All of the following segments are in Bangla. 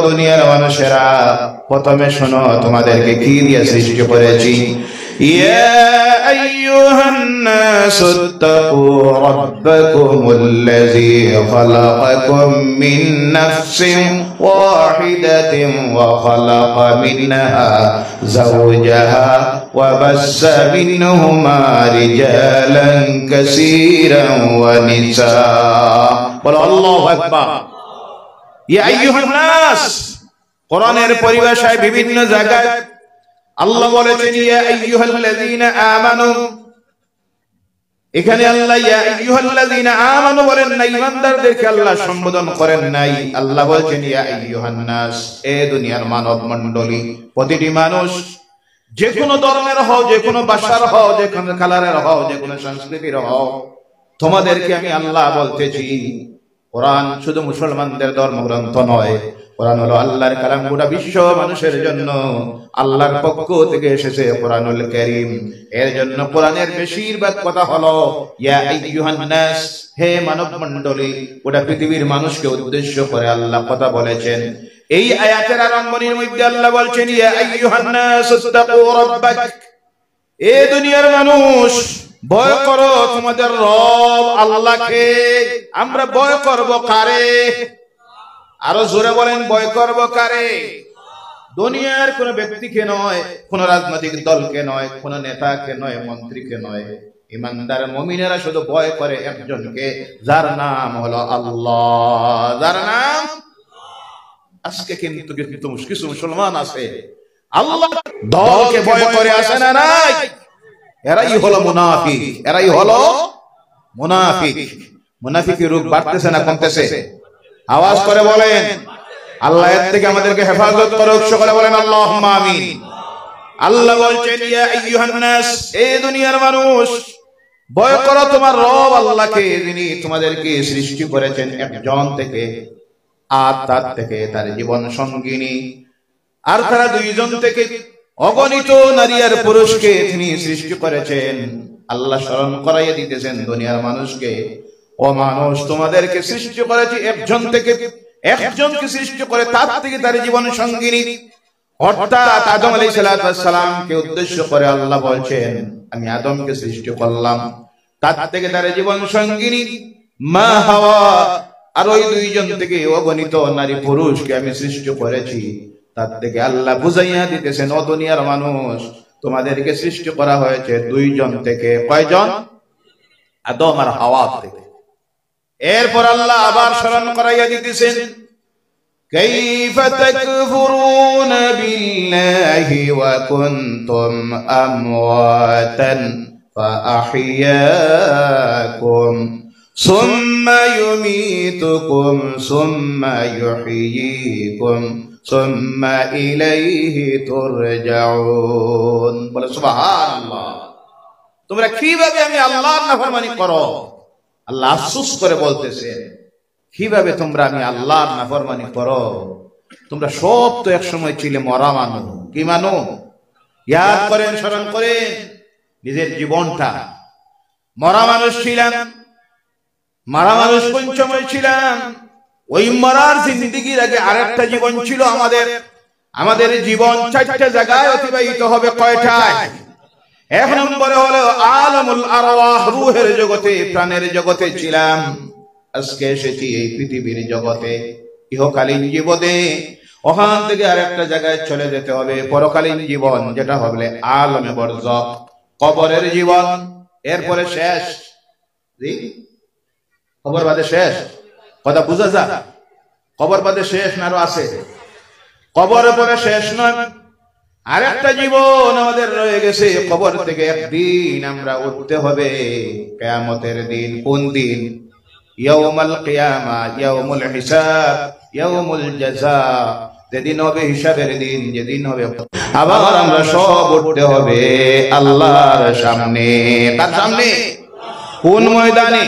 দুনিয়ার মানুষেরা, প্রথমে শোনো তোমাদেরকে কি দিয়ে সৃষ্টি করেছি। ইয়া আইয়ুহান নাসু তাকু রাব্বাকুমুল্লাযী খালাকাকুম মিন নাফসিন ওয়াহিদাতিন ওয়া খালাকা মিনহা যাওজাহা ওয়া বাসসা মিনহুমা রিজালান কাসীরান ওয়া নিসা। বলো আল্লাহু আকবার। ইয়া আইয়ুহান নাস, কোরআনের পরিভাষায় বিভিন্ন জায়গায় আল্লাহ বলেছেন ইয়া আইয়ুহাল্লাযীনা আমানু। এখানে আল্লাহ ইয়া আইয়ুহাল্লাযীনা আমানু বলেন না, ঈমানদারদেরকে আল্লাহ সম্বোধন করেন নাই। আল্লাহ বলেছেন ইয়া আইয়ুহান নাস, এ দুনিয়ার মানব মণ্ডলী, প্রতিটি মানুষ, যে কোনো ধর্মের হও, যে কোনো ভাষার হও, যে কোনো কালারের হও, যে কোনো সংস্কৃতির হও, তোমাদেরকে আমি আল্লাহ বলতেছি। কোরআন শুধু মুসলমানদের ধর্মগ্রন্থ নয়, কোরআন হলো আল্লাহর কালাম, গোটা বিশ্ব মানুষের জন্য আল্লাহর পক্ষ থেকে এসেছে কোরআনুল কারীম। এর জন্য কোরআনের বেশিরভাগ কথা হলো ইয়া আইয়ুহান নাস, হে মানব মণ্ডলী। গোটা পৃথিবীর মানুষকে উদ্দেশ্য করে আল্লাহ কথা বলেছেন। এই আয়াতের আরম্ভণীর মধ্যে আল্লাহ বলছেন ইয়া আইয়ুহান নাস ইত্তাকু রাব্বাক, এ দুনিয়ার মানুষ, ভয় করো তোমাদের রব আল্লাহকে। আমরা ভয় করব কারে? আরো জোরে বলেন, ভয় করব কারে? দুনিয়ার কোন ব্যক্তিকে নয়, কোন রাজনৈতিক দলকে নয়, কোন নেতাকে নয়, মন্ত্রীকে নয়। ইমানদার মুমিনেরা শুধু ভয় করে একজনকে, যার নাম হলো আল্লাহ। যার নাম, আজকে কিন্তু কিছু মুসলমান আছে আল্লাহ দলকে ভয় করে, আসে না নাই? এরাই হলো মুনাফিক, এরাই হলো মুনাফিক। মুনাফিকের রূপ বাড়তেছে না কমতেছে? আওয়াজ করে বলেন। আল্লাহ এর থেকে আমাদেরকে হেফাজত করুক, সকলে বলেন আল্লাহুম্মা আমিন। আল্লাহ বলছেন ইয়া আইয়ুহান নাস, এ দুনিয়ার মানুষ, ভয় করো তোমার রব আল্লাহকে, যিনি তোমাদেরকে সৃষ্টি করেছেন একজন থেকে, আর তার থেকে তার জীবন সঙ্গিনী, আর তারা দুইজন থেকে অগণিত নারী আর পুরুষকে তিনি সৃষ্টি করেছেন। আল্লাহ স্মরণ করাইয়া দিতেছেন দুনিয়ার মানুষকে, ও মানুষ, তোমাদেরকে সৃষ্টি করেছি একজন থেকে, একজনকে সৃষ্টি করে তার থেকে তার জীবন সঙ্গিনী, অর্থাৎ আদম আলাইহিস সালামকে উদ্দেশ্য করে আল্লাহ বলছেন আমি আদমকে সৃষ্টি করলাম, তার থেকে তার জীবন সঙ্গিনী মা হাওয়া, আর ওই দুইজন থেকে অগণিত নারী পুরুষকে আমি সৃষ্টি করেছি। তার থেকে আল্লাহ বুঝাইয়া দিতেছেন, ও দুনিয়ার মানুষ, তোমাদেরকে সৃষ্টি করা হয়েছে দুইজন থেকে। কয়জন? আদম আর হাওয়া থেকে। এরপর আল্লাহ আবার স্মরণ করাইয়া দিতেছেন, কাইফা তাকফুরুনা বিল্লাহি ওয়া কুনতুম আমওয়াতান ফাআহইয়াকুম সুম্মা ইউমীতুকুম সুম্মা ইউহয়ীকুম সুম্মা ইলাইহি তুরজাউন। বলে সুবহানাল্লাহ। তোমরা কিভাবে আমি আল্লাহর নাফরমানি করো? আল্লাহ আফসোস করে বলতেছে, কিভাবে তোমরা আমি আল্লাহর নাফরমানি করো? তোমরা সব তো এক সময় ছিলে মরা মানুষ। কি মানুষ? ইয়াদ করেন, স্মরণ করেন নিজের জীবনটা। মরা মানুষ ছিলাম, মরা মানুষ কোন সময় ছিলাম? ওই মরার জিন্দেগির আগে আরেকটা জীবন ছিল আমাদের। আমাদের জীবন চারটা জায়গায় অতিবাহিত হবে। কয়টায়? এক নম্বরে হলো আলামুল আরওয়াহ, রূহের জগতে, প্রাণের জগতে ছিলাম। আজকে এসেছি এই পৃথিবীর জগতে, ইহকালীন জীবনে। ওখান থেকে আরেকটা জায়গায় চলে যেতে হবে, পরকালীন জীবন, যেটা হবে আলমে বরজখ, কবরের জীবন। এরপরে শেষ, কবর বাদে শেষ। কথা বুঝা যা? কবর বাদে শেষ না আরো আছে? কবরের পরে শেষ নয়, আরেকটা জীবন আমাদের রয়ে গেছে। কবর থেকে একদিন আমরা উঠতে হবে, কিয়ামতের দিন। কোন দিন? ইয়াউমুল কিয়ামা, ইয়াউমুল হিসাব, ইয়াউমুল জাযা। যেদিন হবে হিসাবের দিন, যেদিন হবে আবার আমরা সব উঠতে হবে আল্লাহর সামনে। কার সামনে? কোন ময়দানে?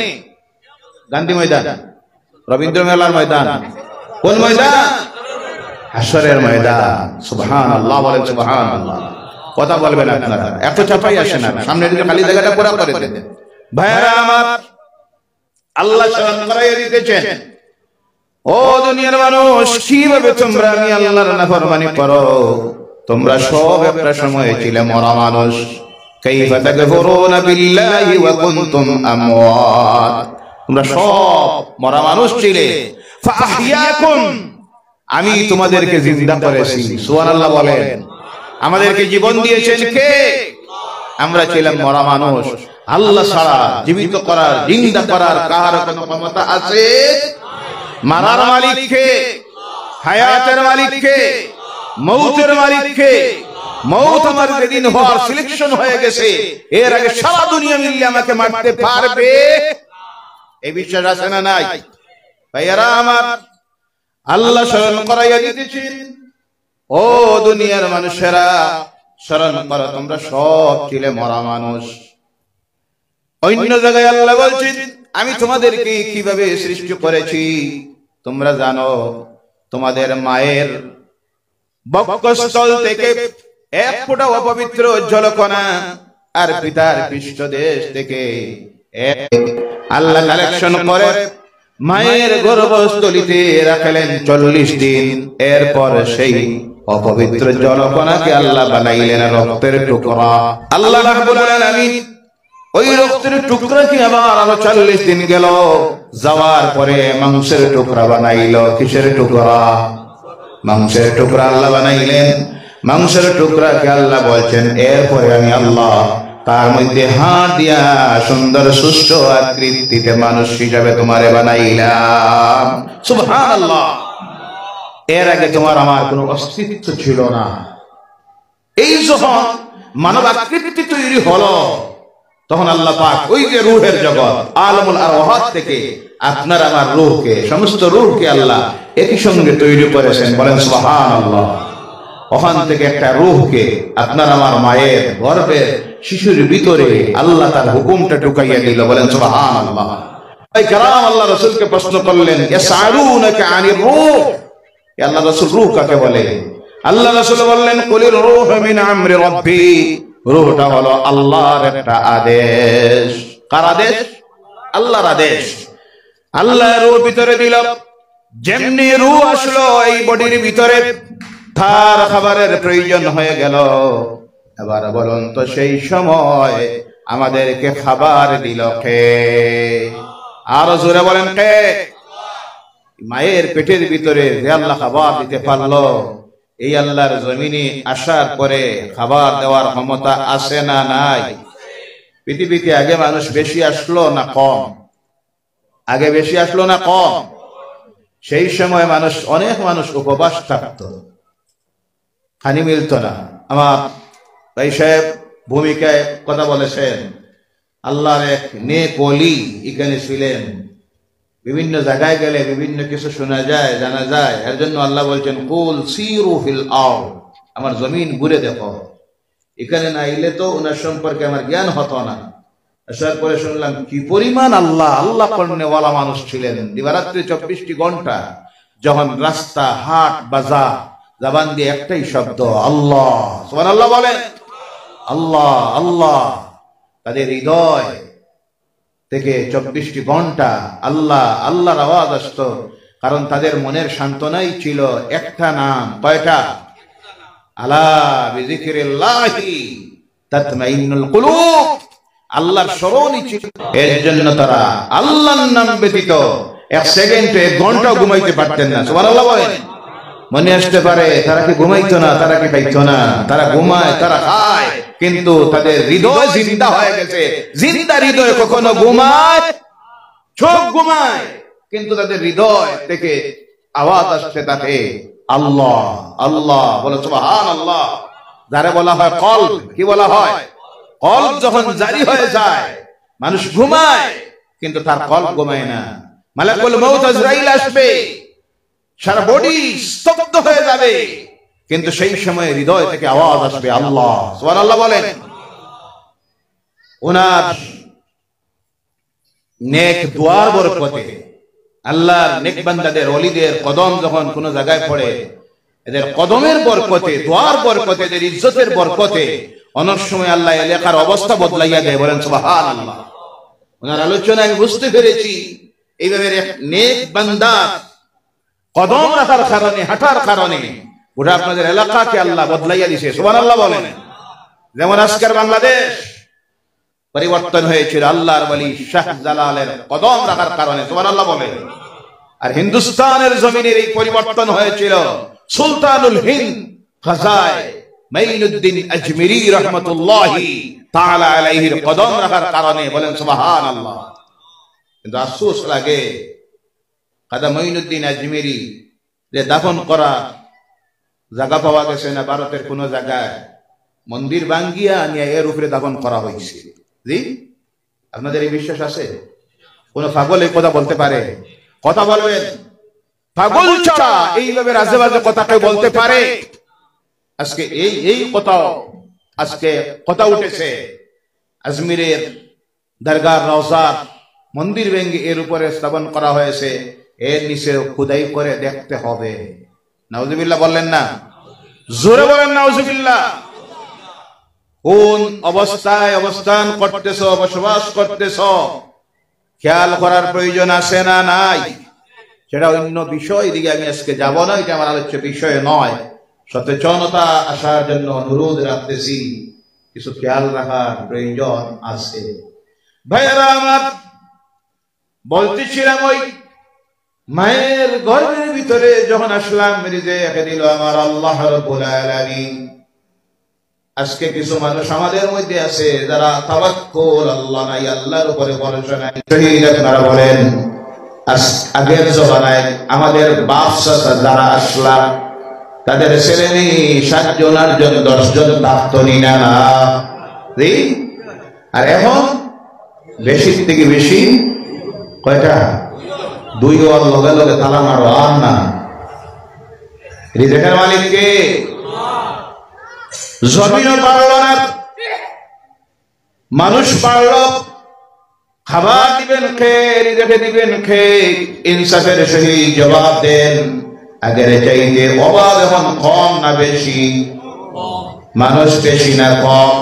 গান্ধী ময়দান, রবীন্দ্র মেলার ময়দান? কোন ময়দান? হাশরের ময়দান। সুবহানাল্লাহ, বলেন সুবহানাল্লাহ। কথা বলবেন আপনারা, এত চাপাই আসে না, সামনের দিকে খালি জায়গাটা পুরো করে দেন। ভাইরা আমার, আল্লাহ স্মরণ করাইয়া দিতেছেন, ও দুনিয়ার মানুষ, কিভাবে তোমরা আমি আল্লাহর নাফরমানি করো? তোমরা সব একটা সময় ছিলে মরা মানুষ। কাইফা তাকফুরুনা বিল্লাহি ওয়া কুনতুম আমওয়াত, তোমরা সব মরা মানুষ ছিলে। ফাআহইয়াকুম, আমি তোমাদেরকে জিন্দা করেছি। সুবহানাল্লাহ বলেন। আমাদেরকে জীবন দিয়েছেন কে? আমরা ছিলাম মরা মানুষ। আল্লাহ ছাড়া জীবিত করার, জিন্দা করার কার কোনো ক্ষমতা আছে? মারার মালিক কে? হায়াতের মালিক কে? মৌতের মালিক কে? মৌত আমার যেদিন হওয়ার সিলেকশন হয়ে গেছে, এর আগে সারা দুনিয়া মিললে আমাকে মারতে পারবে, এই বিশ্বাস আছে না নাই? ভাইয়ারা আমার, আল্লাহ স্মরণ করাইয়া দিতেছেন, ও দুনিয়ার মানুষেরা স্মরণ করো, তোমরা সব ছিলে মরা মানুষ। অন্য জায়গায় আল্লাহ বলছেন, আমি তোমাদেরকে কিভাবে সৃষ্টি করেছি তোমরা জানো? তোমাদের মায়ের বক্ষস্থল থেকে এক ফোঁটা অপবিত্র জলকণা আর পিতার পৃষ্ঠদেশ থেকে আল্লাহ কালেকশন করে মায়ের গর্ভস্থলিতে রাখলেন 40 দিন। এরপর সেই অপবিত্র জলকণাকে আল্লাহ বানাইলেন রক্তের টুকরা। আল্লাহ রাব্বুল আলামিন ওই রক্তের টুকরাকে আবার 40 দিন গেল, যাওয়ার পরে মাংসের টুকরা বানাইল। কিসের টুকরা? মাংসের টুকরা আল্লাহ বানাইলেন। মাংসের টুকরাকে আল্লাহ বলছেন, এরপরে আমি আল্লাহ তার মধ্যে হাড় দিয়া সুন্দর সুস্থ আকৃতিতে মানুষ হিসাবে তোমারে বানাইলাম। সুবহানাল্লাহ। এর আগে তোমার আমার কোনো অস্তিত্ব ছিল না। এই যখন মানব আকৃতি তৈরি হলো, তখন আল্লাহ পাক ওই যে রূহের জগৎ আলামুল আরওয়াহ থেকে আপনার আমার রূহকে, সমস্ত রূহকে আল্লাহ একই সঙ্গে তৈরি করেছেন। বলেন সুবহানাল্লাহ। ওখান থেকে একটা রূহকে আপনার আমার মায়ের গর্ভের শিশুর ভিতরে আল্লাহ তার হুকুমটা ঢুকাইয়া দিল। বলেন সুবহানাল্লাহ। এই কারাম আল্লাহ রাসূলকে প্রশ্ন করলেন, ইয়াসআলুনাকা আনির রূহ, আল্লাহ রাসূল রূহ কাকে বলে? আল্লাহ রাসূল বললেন, কুলির রূহ মিন আমরি রাব্বি, রূহটা হলো আল্লাহর একটা আদেশ। কার আদেশ? আল্লাহর আদেশ। আল্লাহ রূহ ভিতরে দিল। যেমনি রূহ আসলো এই বডির ভিতরে, তার খাবারের প্রয়োজন হয়ে গেল। এবার বলুন তো, সেই সময় আমাদেরকে খাবার দিল কে? আরো জোরে বলেন কে? মায়ের পেটের ভিতরে যে আল্লাহ খাবার দিতে পারলো, এই আল্লাহর জমিনে আসার পরে খাবার দেওয়ার ক্ষমতা আছে না নাই? পৃথিবীতে আগে মানুষ বেশি আসলো না কম? আগে বেশি আসলো না কম? সেই সময় মানুষ, অনেক মানুষ উপবাস থাকতো, পানি মিলত না। আমার ভাই সাহেব ভূমিকায় কথা বলেছেন, আল্লাহর এক নেক ওলি এখানে ছিলেন। বিভিন্ন জায়গায় গেলে বিভিন্ন কিছু শোনা যায়, জানা যায়। এর জন্য আল্লাহ বলছেন, কুল সিরু ফিল আরদ, আমার জমিন ঘুরে দেখো। এখানে না এলে তো ওনার সম্পর্কে আমার জ্ঞান হতো না। আসার পরে শুনলাম কি পরিমাণ আল্লাহ আল্লাহ করনেওয়ালা মানুষ ছিলেন। দিবারাত্রি 24টি ঘন্টা যখন রাস্তা, হাট, বাজার, জবান দিয়ে একটাই শব্দ, আল্লাহ। সুবহানাল্লাহ বলেন। আল্লাহ আল্লাহ। তাদের হৃদয় থেকে 24টি ঘন্টা আল্লাহ আল্লাহর আওয়াজ আসতো। কারণ তাদের মনের সান্ত্বনাই ছিল একটা নাম। কয়টা? আলা বিযিকরিল্লাহি তাতমাইন্নুল কুলুব। আল্লাহর স্মরণই ছিল। এর জন্য তারা আল্লাহর নাম ব্যতীত এক সেকেন্ডে, এক ঘন্টা ঘুমাইতে পারতেন না। সুবহানাল্লাহ বলেন। মনে আসতে পারে তারা কি ঘুমাইতো না, তারা কি পাইতো না? তারা ঘুমায়, তারা খায়, কিন্তু তাদের হৃদয় জিন্দা হয়ে গেছে। জিন্দা হৃদয় কখনো ঘুমায়? চোখ ঘুমায়, কিন্তু তাদের হৃদয় থেকে আওয়াজ আসছে তাকে আল্লাহ আল্লাহ। বলে সুবহানাল্লাহ। যারা বলা হয় কলব, কি বলা হয়? কলব যখন জারি হয়ে যায়, মানুষ ঘুমায় কিন্তু তার কলব ঘুমায় না। মালাকুল মউত আজরাইল আসবে, সারা বডি স্তব্ধ হয়ে যাবে, কিন্তু সেই সময় হৃদয় থেকে আওয়াজ আসবে আল্লাহ। সুবহানাল্লাহ বলেন। ওনার নেক দুয়ার বরকতে, আল্লাহর নেক বান্দাদের, ওলিদের কদম যখন কোন জায়গায় পড়ে, এদের কদমের বরকতে, দুয়ার বরকতে, এদের ইজ্জতের বরকতে অনেক সময় আল্লাহ এলাকার অবস্থা বদলাইয়া দেয়। বলেন সুবহানাল্লাহ। ওনার আলোচনা আমি বুঝতে পেরেছি, এইভাবে এক নেক বান্দা কদম রাখার কারণে, হাঁটার কারণে গোটা আপনাদের এলাকাকে আল্লাহ বদলাইয়া দিছে। সুবহানাল্লাহ বলেন। যেমন আজকের বাংলাদেশ পরিবর্তন হয়েছিল আল্লাহর ওলি শাহ জালালের কদম রাখার কারণে। সুবহানাল্লাহ বলেন। আর হিন্দুস্তানের জমিনের এই পরিবর্তন হয়েছিল সুলতানুল হিন্দ খাজায় মাইনুদ্দিন আজমিরি রহমাতুল্লাহি তাআলা আলাইহির কদম রাখার কারণে। বলেন সুবহানাল্লাহ। কিন্তু আফসোস লাগে খাজা মাইনুদ্দিন আজমিরি যে দাফন করা জায়গা পাওয়া গেছে না ভারতের কোন জায়গায়, মন্দির ভাঙ্গিয়া নিয়ে এর উপরে দাফন করা হয়েছে। জি, আপনাদের এই বিশ্বাস আছে? কোন পাগল এই কথা বলতে পারে? কথা বলবেন। পাগল ছাড়া এইভাবে রাজে বাজে কথা কেউ বলতে পারে? আজকে এই কথা, আজকে কথা উঠেছে আজমিরের দরগার রওজার মন্দির ভেঙ্গে এর উপরে স্থাপন করা হয়েছে, এর নিচে খুদাই করে দেখতে হবে। নাউজুবিল্লাহ বললেন না? জোরে বলেন নাউজুবিল্লাহ। কোন অবস্থায় অবস্থান করতেছ, বসবাস করতেছ, খেয়াল করার প্রয়োজন আছে না নাই? সেটা অন্য বিষয়, দিকে আমি আজকে যাব না, এটা আমার আলোচ্য বিষয় নয়। সচেতনতা আসার জন্য অনুরোধ রাখতেছি, কিছু খেয়াল রাখার প্রয়োজন আছে। ভাইয়েরা আমার, বলতেছিলাম ওই মায়ের গর্ভের ভিতরে যখন আসলাম, রিজিক দিল আমার আল্লাহ রাব্বুল আলামিন। আজকে কিছু মানুষ আমাদের মধ্যে আছে যারা তাওয়াক্কুল আল্লাহ নাই, আল্লাহর উপরে ভরসা নাই। শহীদ আপনারা বলেন, আগের জমানায় আমাদের বাপ চাচা যারা আসলা, তাদের ছেলে মেয়ে 7 জন 8 জন 10 জন থাকতো না? আর এখন বেশির থেকে বেশি কয়টা? 2 ওয়ার লগে লগে তালা মারো আর না। রিজিকের মালিক কে? জমিনও পারল না, মানুষ পারল। খাবার দিবেন কে? রিজিকে দিবেন কে? ইনসাফের সহিত জবাব দেন। আগের চাইতে অভাব এখন কম না বেশি? মানুষ বেশি না কম?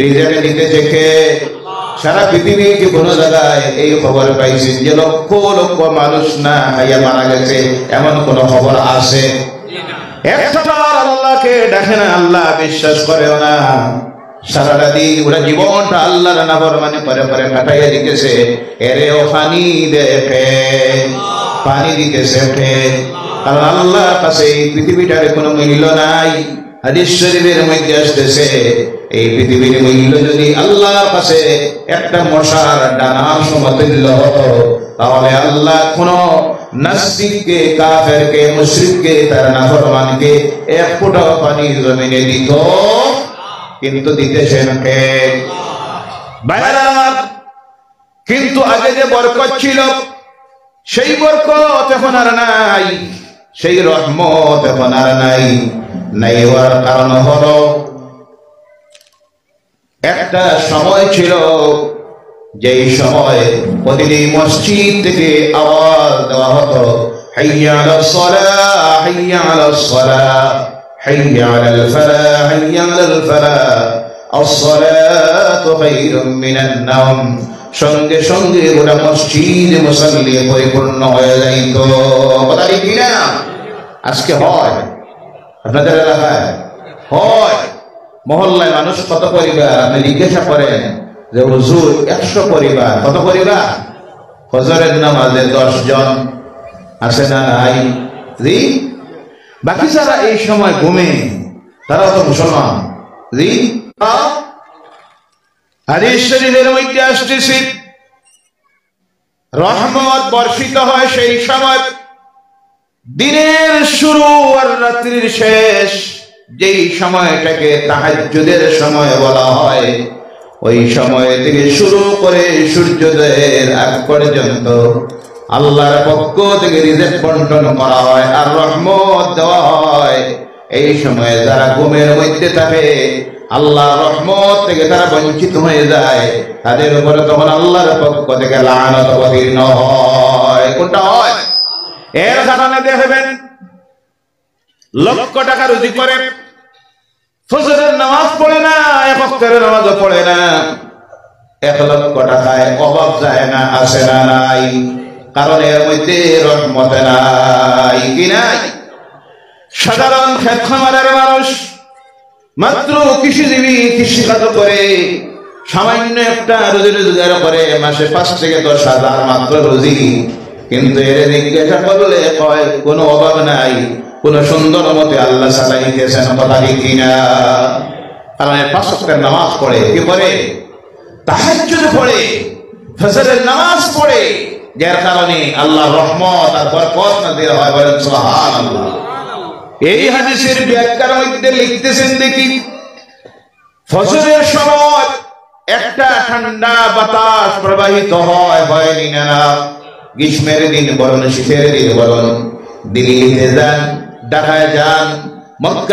রিজিকে দিতেছে কে? সারা পৃথিবীর কি কোন জায়গায় এই খবর পাইছেন যে লক্ষ লক্ষ মানুষ না খাইয়া মারা গেছে? এমন কোন খবর আছে? একটাবার আল্লাহকে ডাকে না, আল্লাহ বিশ্বাস করেও না। সারাটা দিন ওরা জীবনটা আল্লাহর নাফরমানি করে করে কাটাইয়া দিতেছে। এরেও পানি দেখে, পানি দিতেছে কে? কারণ আল্লাহর কাছে এই পৃথিবীটার কোনো মূল্য নাই। হাদিস শরীফের মধ্যে আসতেছে, এই পৃথিবীর মূল্য যদি আল্লাহর কাছে একটা মশার ডানার সমতুল্য হতো, তাহলে আল্লাহ কোন নাস্তিককে, কাফেরকে, মুশরিককে, তার নাফরমানকে 1 ফোঁটা পানি জমিনে দিত, কিন্তু দিতেছেন কে? ভাইরা, কিন্তু আগে যে বরকত ছিল সেই বরকত এখন আর নাই, সেই রহমত এখন আর নাই। নাই হওয়ার কারণ হলো, একটা সময় ছিল যেই সময় প্রতিটি মসজিদ থেকে আওয়াজ দেওয়া হতো, হাইয়া আলাস সালাহ, হাইয়া আলাস সালাহ, হাইয়া আলাল ফালাহ, হাইয়া আলাল ফালাহ, আস-সালাতু খায়রুম মিনান নাওম। সঙ্গে সঙ্গে গোটা মসজিদ মুসাল্লি পরিপূর্ণ হয়ে যাইত। কথা ঠিক না? আজকে হয় আপনাদের এলাকায়? হয়। মহল্লায় মানুষ কত পরিবার? আপনি জিজ্ঞাসা করেন যে হুজুর 100 পরিবার। কত পরিবার? ফজরের নামাজে 10 জন আছে না নাই? জি। বাকি যারা এই সময় ঘুমে তারাও তো মুসলমান। জি। হাদিস শরীফের মধ্যে আসছে, রহমত বর্ষিত হয় সেই সময়, দিনের শুরু আর রাত্রির শেষ, যেই সময়টাকে তাহাজ্জুদের সময় বলা হয়, ওই সময় থেকে শুরু করে সূর্যোদয়ের আগ পর্যন্ত আল্লাহর পক্ষ থেকে রিজিক বন্টন করা হয় আর রহমত দেওয়া হয়। এই সময়ে যারা ঘুমের মধ্যে থাকে, আল্লাহর রহমত থেকে তারা বঞ্চিত হয়ে যায়, তাদের উপরে তখন আল্লাহর পক্ষ থেকে লানত অবতীর্ণ হয়। কোনটা হয়? এর কারণে দেখবেন লক্ষ টাকা রুজি করে, ফজরের নামাজ পড়ে না, 1 ওয়াক্তের নামাজও পড়ে না, 1 লক্ষ টাকায় অভাব যায় না, আসে না নাই? কারণ এর মধ্যে রহমত নাই কি নাই। সাধারণ ক্ষেত খামারের মানুষ মাত্র কৃষিজীবী, কৃষিকাজ করে সামান্য একটা রুজি রোজগার করে মাসে 5 থেকে 10,000 মাত্র রুজি, কিন্তু এর জিজ্ঞাসা করলে কয় কোনো অভাব নাই, কোন সুন্দর মতে আল্লাহ চালাইতেছেন, কথা ঠিক কিনা। কারণ 5 ওয়াক্তের নামাজ পড়ে, কি পড়ে? তাহাজ্জুদ পড়ে, ফজরের নামাজ পড়ে, যার কারণে আল্লাহ রহমত আর বরকত নাযিল হয়, বলেন সুবহানাল্লাহ। এই হাদিসের ব্যাখ্যার মধ্যে লিখতেছেন দেখি, ফজরের সময় একটা ঠান্ডা বাতাস প্রবাহিত হয়নি না, গ্রীষ্মের দিন বরণ শীতের দিন বরণ, দিল্লিতে যান, ঢাকায় যান, মক্কা